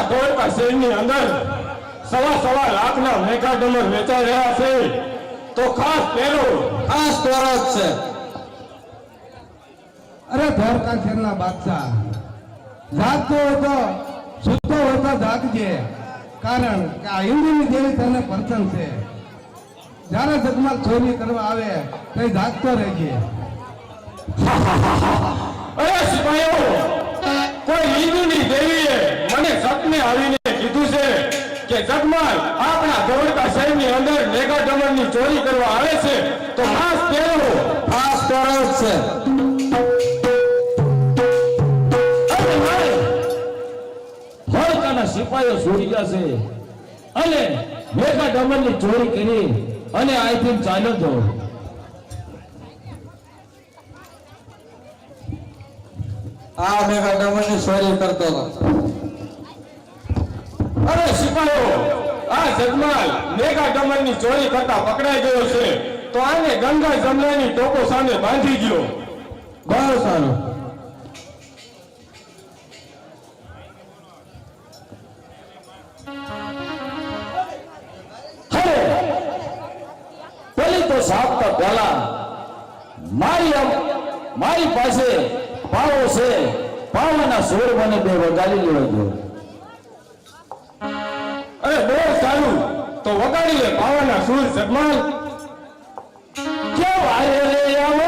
આપણા ધોળકા શહેરની અંદર સવા લાખના મેઘા ડમર વેચાઈ રહ્યા છે તો ખાસ પહેરો જ છે. અરે ધોળકા શહેરના બાદશાહ જાગતો હોય તો સૂતો હોય તો જાગજે, કારણ કે આ હિન્દુની દેવી તને પ્રસન્ન છે. જ્યારે જગમાલ ચોરી કરવા આવે તો જાગતો રહેજે. અરે સિપાહીઓ, કોઈ હિન્દુની દેવીએ મને સપને આવીને કીધું છે કે જગમાલ આપણા ધોળકા શહેરની અંદર મેઘા ડમરની ચોરી કરવા આવે છે તો ખાસ પહેરો જ છે. ધોળકાના સિપાહીઓ છૂટી જશે અને મેઘા ડમરની ચોરી કરી અને અહીંથી ચાલ્યો જો. આ મેઘા ડમરની ચોરી કરતો હતો. અરે સિપાહીઓ, આ જગમાલ મેઘા ડમરની ચોરી કરતા પકડાઈ ગયો છે તો આને ગંગા જમનાની ટોપો સામે બાંધી ગયો. બહુ સારું. પેલી તો સાપતા પહેલા મારી પાસે પાવો છે, પાવાના સોર મને બે વગાડી લેવા. અરે બહુ સારું, તો વગાડી લે પાવાના સૂર જગમાલ. કેવો આયો રે આવો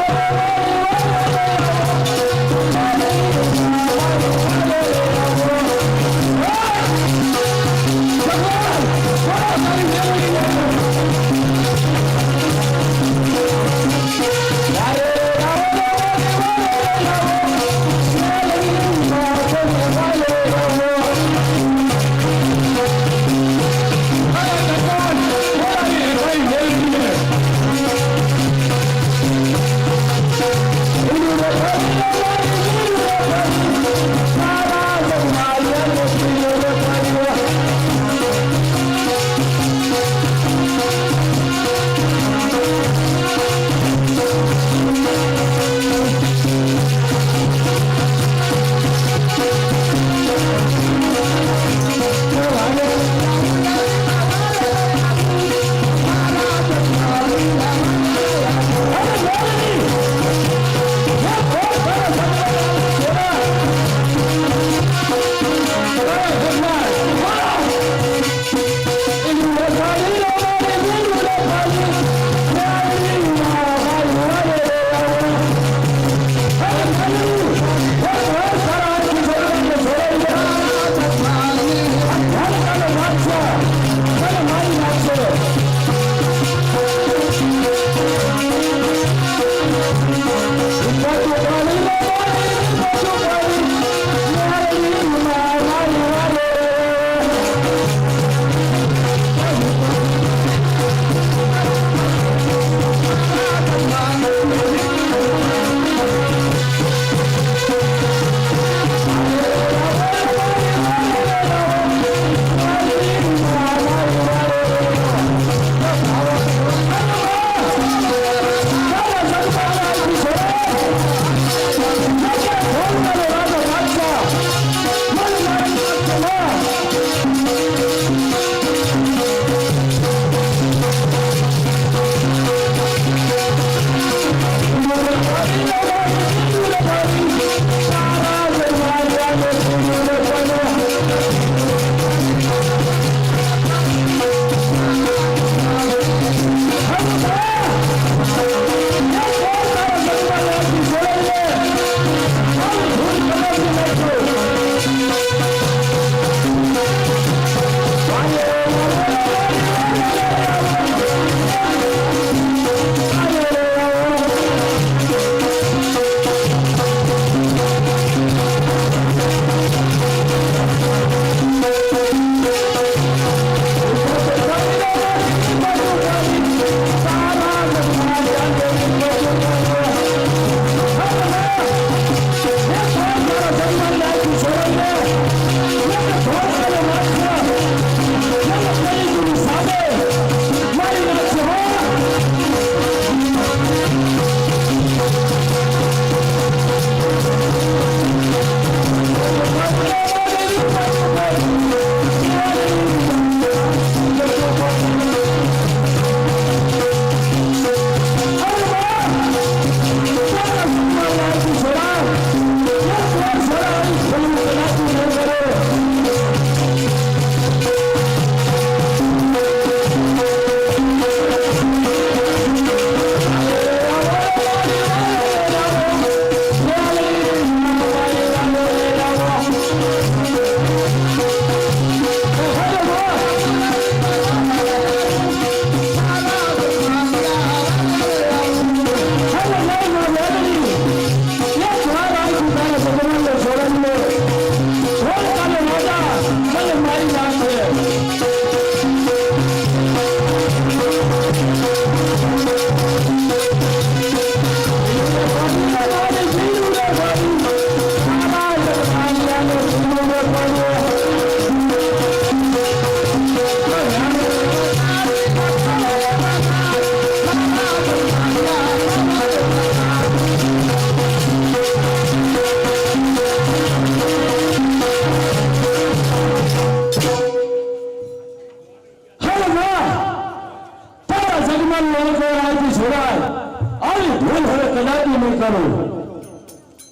હવે કદાપી નહીં કરું.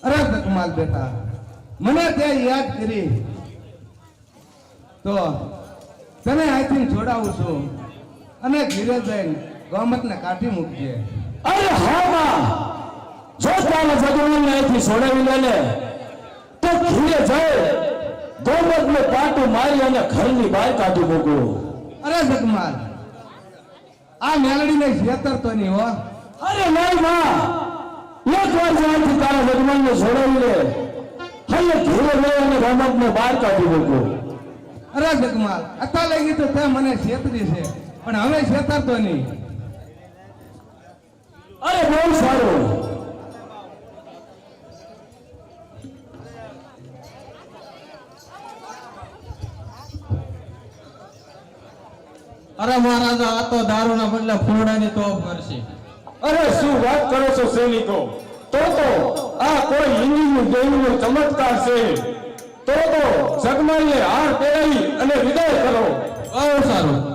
અરે જગમાલ બેટા, મને તે યાદ કરી તો તને અહીંથી છોડાવું છું અને ઘીરે જઈને ગોમતને કાઢી મૂકજે. અરે હા માં, જો તારા જગમાલને અહીંથી છોડાવી લે ને તો ઘીરે જઈ ગોમતને પાટું મારી અને ઘરની બહાર કાઢી મૂકું. અરે જગમાલ, આ મેલડીને છેતરતો નહીં હો. અરે નહીં માં, એક વાર જ્યાંથી તારા જગમાલને છોડાવી લે હવે ઘીરે લઈ અને ગોમતને બહાર કાઢી મૂકું. અરે જગમાલ, અત્યાર લગી તો તે મને છેતરી છે, પણ હવે છેતરતો નહીં. અરે બહુ સારું. અરે મહારાજા, આ તો દારૂના બદલે ફૂલડાની તોપ કરશે. અરે શું વાત કરો છો સૈનિકો? તો આ કોઈ હિન્દુનું દેવીનો ચમત્કાર છે. તો જગમાલને હાર પહેરાવી અને વિદાય કરો. બહુ સારું.